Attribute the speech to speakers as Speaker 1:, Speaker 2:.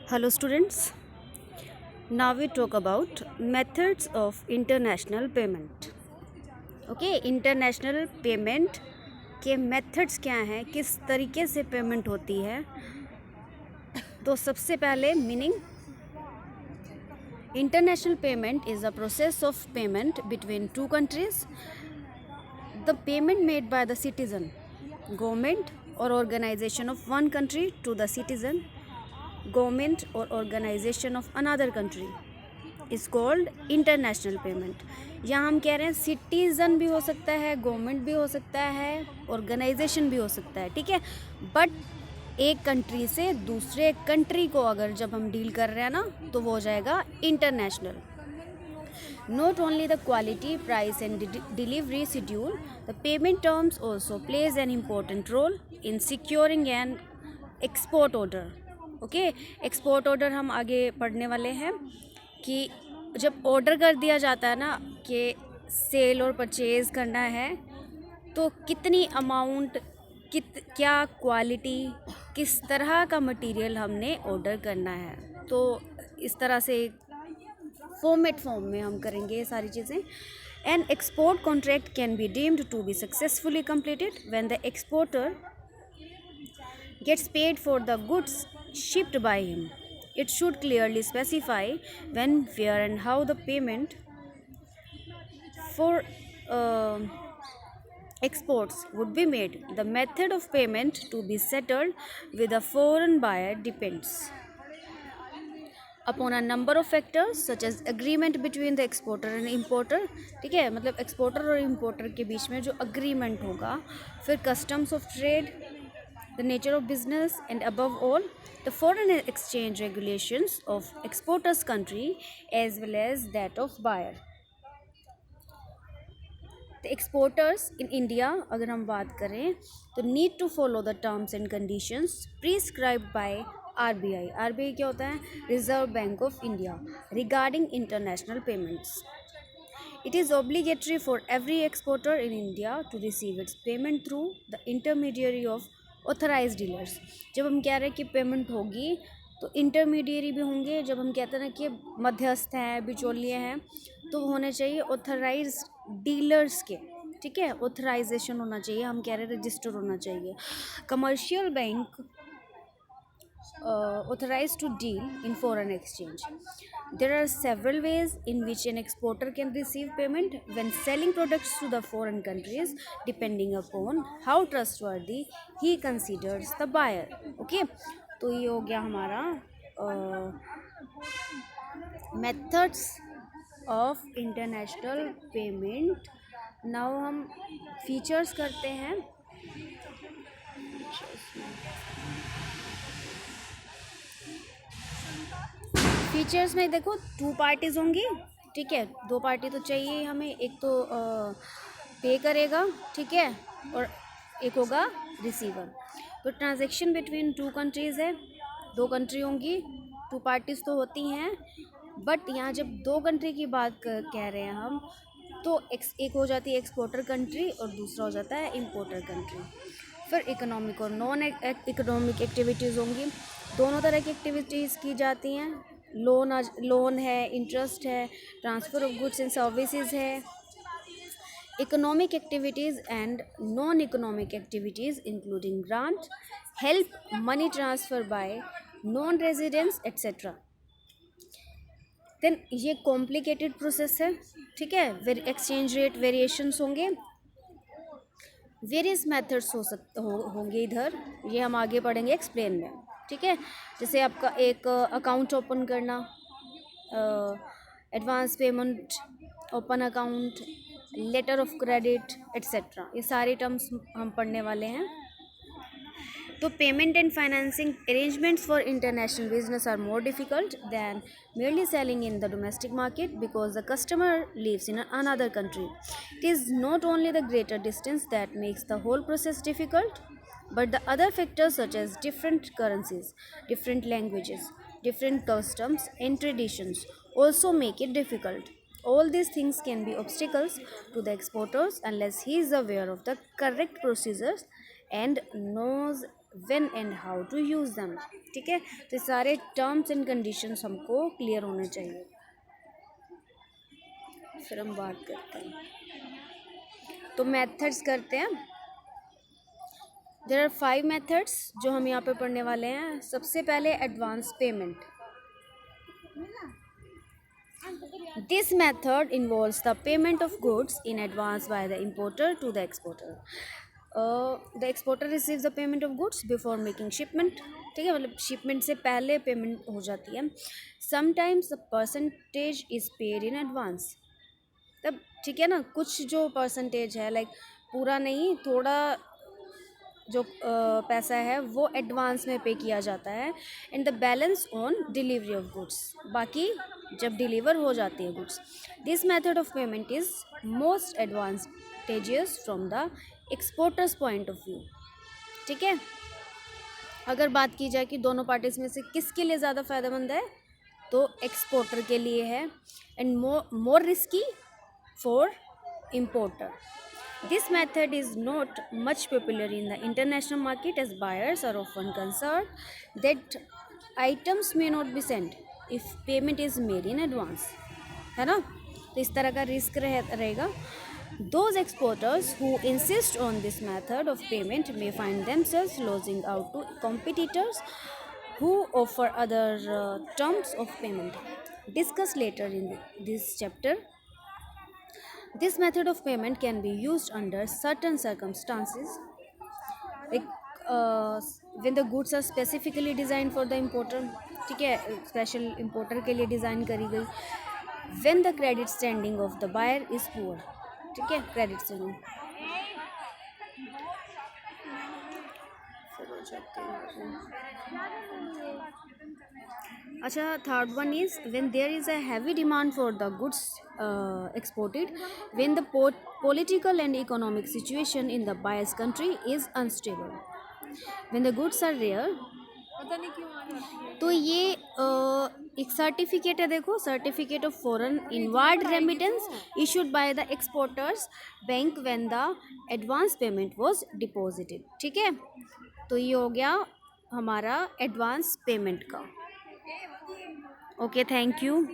Speaker 1: Hello students, now we talk about methods of international payment. Okay international payment के methods क्या हैं, किस तरीके से पेमेंट होती है। तो सबसे पहले meaning, international payment is a process of payment between two countries. The payment made by the citizen, government और organisation of one country to the citizen, government और organisation of another country is called international payment. यहाँ हम कह रहे हैं citizen भी हो सकता है, गवर्नमेंट भी हो सकता है, ऑर्गेनाइजेशन भी हो सकता है, ठीक है। बट एक कंट्री से दूसरे कंट्री को अगर जब हम डील कर रहे हैं ना, तो वो हो जाएगा international. Not only the quality, price and delivery schedule, the payment terms also plays an important role in securing an export order. Okay export order हम आगे पढ़ने वाले हैं कि जब ऑर्डर कर दिया जाता है ना कि सेल और परचेज करना है, तो कितनी अमाउंट, क्या क्वालिटी, किस तरह का मटेरियल हमने ऑर्डर करना है। तो इस तरह से फॉर्म में हम करेंगे ये सारी चीज़ें। An export contract can be deemed to be successfully completed when the exporter gets paid for the goods shipped by him. It should clearly specify when, where and how the payment for uh, exports would be made. The method of payment to be settled with a foreign buyer depends upon a number of factors such as agreement between the exporter and importer। ठीक है, मतलब exporter और importer के बीच में जो agreement होगा, फिर customs of trade, the nature of business, and above all the foreign exchange regulations of exporters country as well as that of buyer। the exporters in India अगर हम बात करें तो need to follow the terms and conditions prescribed by RBI। RBI क्या होता है? Reserve Bank of India regarding international payments। It is obligatory for every exporter in India to receive its payment through the intermediary of authorise dealers. जब हम कह रहे हैं कि payment होगी तो इंटरमीडियरी भी होंगे। जब हम कहते हैं ना कि मध्यस्थ हैं, बिचौलिए हैं, तो होने चाहिए ऑथराइज डीलर्स के, ठीक है। ऑथराइजेशन होना चाहिए, हम कह रहे हैं रजिस्टर होना चाहिए। Commercial bank authorized to deal in foreign exchange। There are several ways in which an exporter can receive payment when selling products to the foreign countries, depending upon how trustworthy he considers the buyer। Okay, तो ये हो गया हमारा methods of international payment। now हम features करते हैं। Features में देखो, टू पार्टीज होंगी, ठीक है। दो पार्टी तो चाहिए हमें, एक तो पे करेगा, ठीक है, और एक होगा रिसीवर। तो ट्रांजैक्शन बिटवीन टू कंट्रीज़ है, दो कंट्री होंगी, टू पार्टीज तो होती हैं। बट यहाँ जब दो कंट्री की बात कह रहे हैं हम, तो एक हो जाती है एक्सपोर्टर कंट्री और दूसरा हो जाता है इम्पोर्टर कंट्री। फिर इकोनॉमिक और नॉन इकोनॉमिक एक्टिविटीज़ होंगी, दोनों तरह की एक्टिविटीज़ की जाती हैं। लोन है, इंटरेस्ट है, transfer of goods and services है। Economic activities and non economic activities including grant, help, money transfer by non residents etcetera. Then ये कॉम्प्लिकेटेड प्रोसेस है, ठीक है। एक्सचेंज रेट वेरिएशंस होंगे, वेरियस मेथड्स होंगे इधर, ये हम आगे पढ़ेंगे एक्सप्लेन में, ठीक है। जैसे आपका एक अकाउंट ओपन करना, advance payment, open account, letter of credit etcetera, ये सारे टर्म्स हम पढ़ने वाले हैं। तो payment and financing arrangements for international business are more difficult than merely selling in the domestic market because the customer lives in another country। It is not only the greater distance that makes the whole process difficult, but the other factors such as different currencies, different languages, different customs and traditions also make it difficult। All these things can be obstacles to the exporters unless he is aware of the correct procedures and knows when and how to use them. ठीक है, तो सारे terms and conditions हमको clear होने चाहिए। फिर हम बात करते हैं, तो मेथड्स करते हैं। देयर आर 5 मेथड्स जो हम यहाँ पे पढ़ने वाले हैं। सबसे पहले advance payment. This method involves the payment of goods in advance by the importer to the exporter. The exporter receives the payment of goods before making shipment. ठीक है, मतलब शिपमेंट से पहले पेमेंट हो जाती है। Sometimes the percentage is paid in advance. तब ठीक है ना, कुछ जो परसेंटेज है लाइक पूरा नहीं, थोड़ा जो पैसा है वो एडवांस में पे किया जाता है। And the balance on delivery of goods, बाकी जब डिलीवर हो जाती है goods. This method of payment is most advantageous from the exporters point of view. ठीक है, अगर बात की जाए कि दोनों पार्टीज में से किसके लिए ज़्यादा फ़ायदेमंद है, तो एक्सपोर्टर के लिए है, and more risky for importer. This method is not much popular in the international market as buyers are often concerned that items may not be sent if payment is made in advance, है ना। तो इस तरह का risk रहेगा। Those exporters who insist on this method of payment may find themselves losing out to competitors who offer other terms of payment. Discussed later in this chapter. This method of payment can be used under certain circumstances, like when the goods are specifically designed for the importer। ठीक है, special importer के लिए design करी गई। when the credit standing of the buyer is poor। ठीक है, credit standing. अच्छा, third one is when there is a heavy demand for the goods exported, when the political and economic situation in the buyer's country is unstable, when the goods are rare। तो ये एक certificate है, देखो, certificate of foreign inward remittance issued by the exporters bank when the advance payment was deposited. ठीक है, तो ये हो गया हमारा एडवांस पेमेंट का। Okay, thank you.